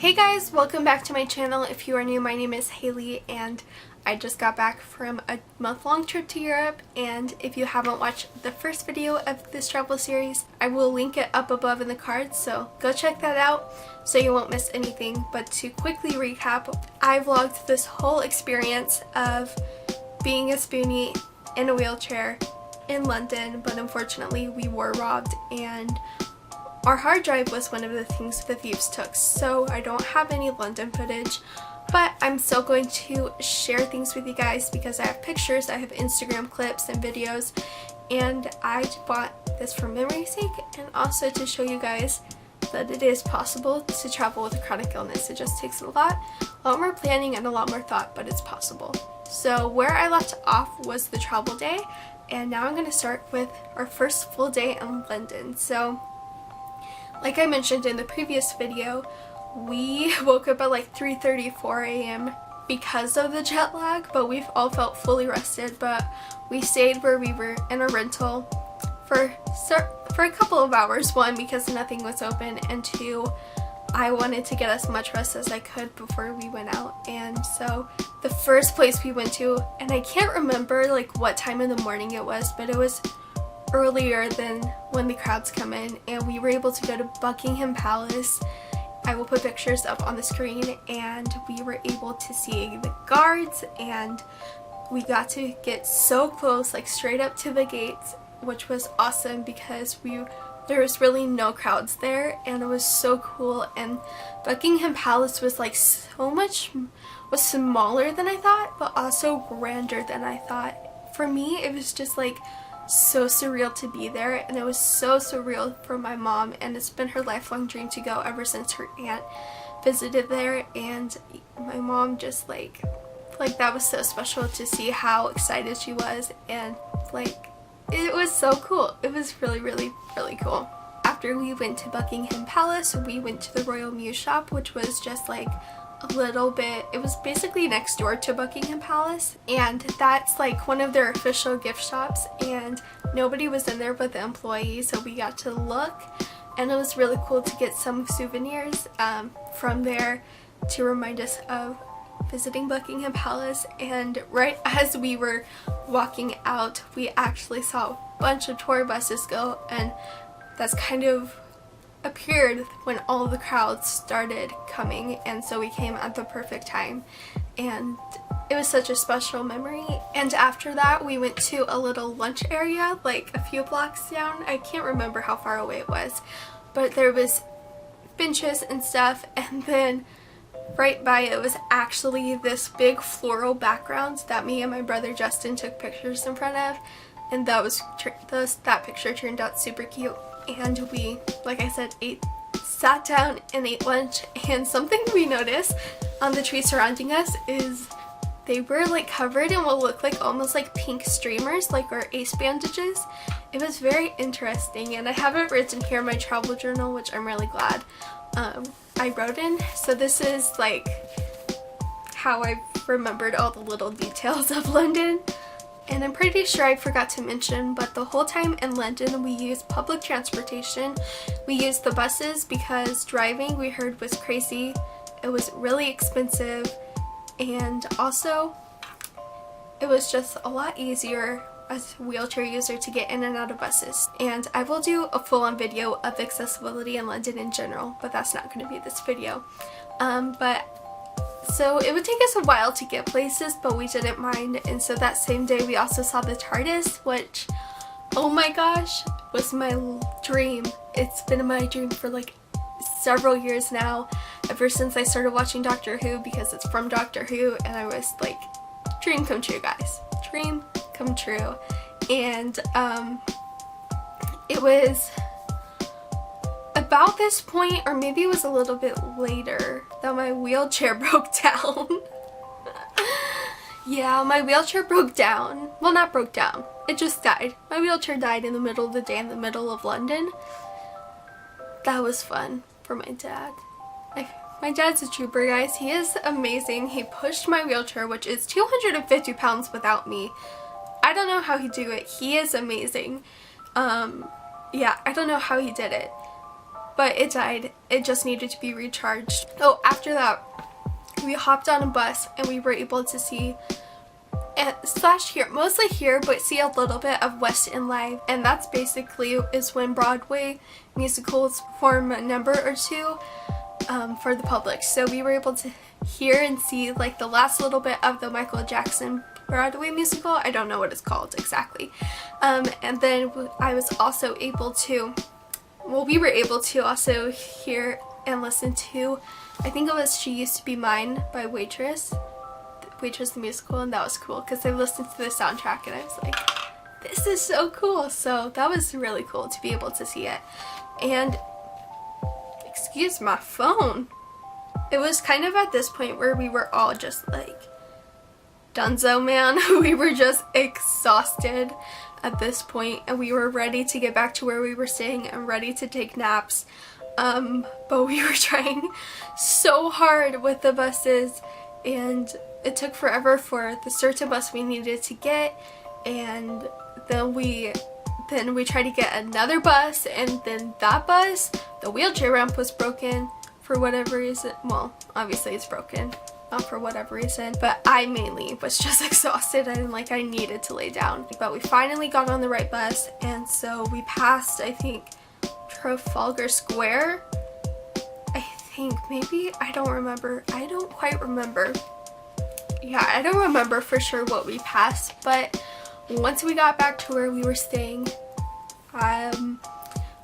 Hey guys, welcome back to my channel. If you are new, my name is Haley and I just got back from a month-long trip to Europe, and if you haven't watched the first video of this travel series, I will link it up above in the cards, so go check that out so you won't miss anything. But to quickly recap, I vlogged this whole experience of being a spoonie in a wheelchair in London, but unfortunately we were robbed and our hard drive was one of the things the thieves took, so I don't have any London footage, but I'm still going to share things with you guys because I have pictures, I have Instagram clips and videos, and I bought this for memory's sake and also to show you guys that it is possible to travel with a chronic illness. It just takes a lot more planning and a lot more thought, but it's possible. So where I left off was the travel day, and now I'm going to start with our first full day in London. So like I mentioned in the previous video, we woke up at like 3:34 a.m. because of the jet lag, but we've all felt fully rested. But we stayed where we were in a rental for a couple of hours. One, because nothing was open, and two, I wanted to get as much rest as I could before we went out. And so the first place we went to, and I can't remember like what time in the morning it was, but it was earlier than when the crowds come in, and we were able to go to Buckingham Palace. I will put pictures up on the screen, and we were able to see the guards, and we got to get so close, like straight up to the gates, which was awesome because there was really no crowds there, and it was so cool. And Buckingham Palace was like was smaller than I thought, but also grander than I thought. For me, it was just like so surreal to be there, and it was so surreal for my mom, and it's been her lifelong dream to go ever since her aunt visited there. And my mom just like that was so special to see how excited she was, and like it was so cool. It was really cool. After we went to Buckingham Palace, we went to the Royal Mews shop, which was just like a little bit, it was basically next door to Buckingham Palace, and that's like one of their official gift shops, and nobody was in there but the employees, so we got to look, and it was really cool to get some souvenirs from there to remind us of visiting Buckingham Palace. And right as we were walking out, we actually saw a bunch of tour buses go, and that's kind of appeared when all the crowds started coming, and so we came at the perfect time, and it was such a special memory. And after that we went to a little lunch area like a few blocks down. I can't remember how far away it was, but there was benches and stuff, and then right by it was actually this big floral background that me and my brother Justin took pictures in front of, and that picture turned out super cute. And we, like I said, sat down and ate lunch, and something we noticed on the trees surrounding us is they were like covered in what looked like almost like pink streamers, like our ace bandages. It was very interesting, and I have it written here in my travel journal, which I'm really glad I wrote in. So this is like how I remembered all the little details of London. And I'm pretty sure I forgot to mention, but the whole time in London we used public transportation. We used the buses because driving, we heard, was crazy. It was really expensive, and also it was just a lot easier as a wheelchair user to get in and out of buses. And I will do a full-on video of accessibility in London in general, but that's not going to be this video. So it would take us a while to get places, but we didn't mind. And so that same day we also saw the TARDIS, which, oh my gosh, was my dream. It's been my dream for like several years now, ever since I started watching Doctor Who, because it's from Doctor Who, and I was like, dream come true, guys. Dream come true. And it was about this point, or maybe it was a little bit later, that my wheelchair broke down. Yeah, my wheelchair broke down. Well, not broke down. It just died. My wheelchair died in the middle of the day in the middle of London. That was fun for my dad. My dad's a trooper, guys. He is amazing. He pushed my wheelchair, which is 250 pounds without me. I don't know how he do it. He is amazing. Yeah, I don't know how he did it. but it died. It just needed to be recharged. Oh, after that, we hopped on a bus and we were able to see slash here, mostly here, but see a little bit of West End Live, and that's basically is when Broadway musicals perform a number or two for the public. So we were able to hear and see like the last little bit of the Michael Jackson Broadway musical. I don't know what it's called exactly. And then I was also able to, well, we were able to also hear and listen to, I think it was She Used to Be Mine by Waitress the musical, and that was cool because I listened to the soundtrack and I was like, this is so cool. So that was really cool to be able to see it. And excuse my phone. It was kind of at this point where we were all just like, dunzo, man. We were just exhausted at this point, and we were ready to get back to where we were staying and ready to take naps. But we were trying so hard with the buses, and it took forever for the certain bus we needed to get, and then we tried to get another bus, and then that bus, the wheelchair ramp was broken for whatever reason. Well, obviously it's broken, not for whatever reason, but I mainly was just exhausted and like I needed to lay down. But we finally got on the right bus, and so we passed, I think, Trafalgar Square, I think, maybe, I don't remember, I don't quite remember. Yeah, I don't remember for sure what we passed, but once we got back to where we were staying,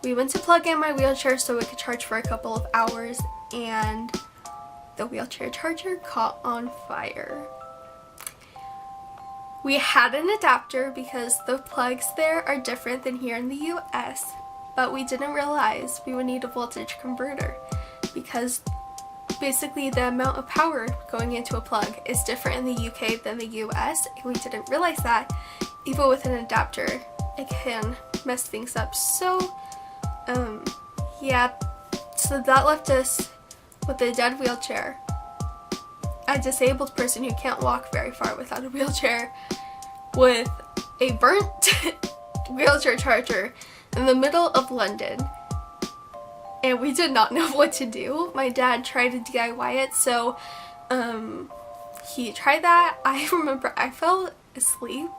we went to plug in my wheelchair so it could charge for a couple of hours, and the wheelchair charger caught on fire. We had an adapter because the plugs there are different than here in the US, but we didn't realize we would need a voltage converter because basically the amount of power going into a plug is different in the UK than the US, and we didn't realize that. Even with an adapter, it can mess things up. So yeah, so that left us with a dead wheelchair, a disabled person who can't walk very far without a wheelchair, with a burnt wheelchair charger in the middle of London. And we did not know what to do. My dad tried to DIY it, so he tried that. I remember I fell asleep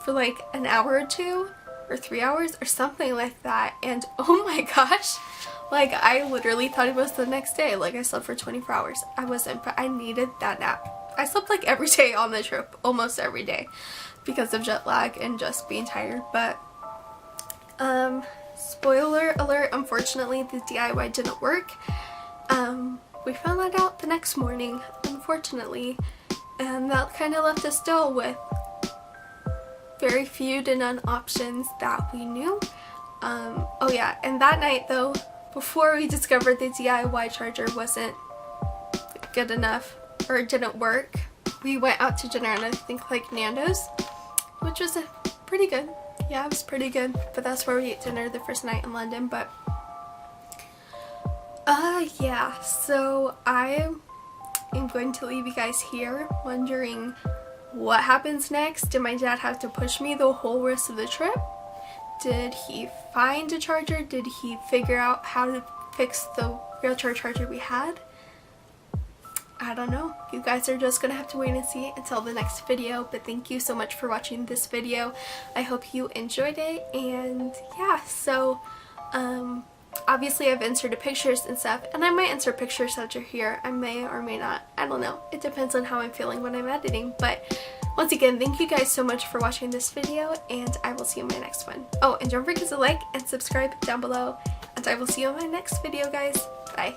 for like an hour or two or 3 hours or something like that, and oh my gosh, like I literally thought it was the next day. Like I slept for 24 hours. I wasn't, but I needed that nap. I slept like every day on the trip, almost every day, because of jet lag and just being tired. But spoiler alert, unfortunately the DIY didn't work. We found that out the next morning, unfortunately, and that kind of left us still with very few to none options that we knew. Oh yeah, and that night though, before we discovered the DIY charger wasn't good enough or it didn't work, we went out to dinner, and I think like Nando's, which was pretty good. Yeah, it was pretty good, but that's where we ate dinner the first night in London. But yeah, so I am going to leave you guys here wondering what happens next. Did my dad have to push me the whole rest of the trip? Did he find a charger? Did he figure out how to fix the wheelchair charger we had? I don't know. You guys are just gonna have to wait and see until the next video, but thank you so much for watching this video. I hope you enjoyed it, and yeah, so obviously I've inserted pictures and stuff, and I might insert pictures after here. I may or may not. I don't know. It depends on how I'm feeling when I'm editing, but once again, thank you guys so much for watching this video, and I will see you in my next one. Oh, and don't forget to like and subscribe down below, and I will see you in my next video, guys. Bye.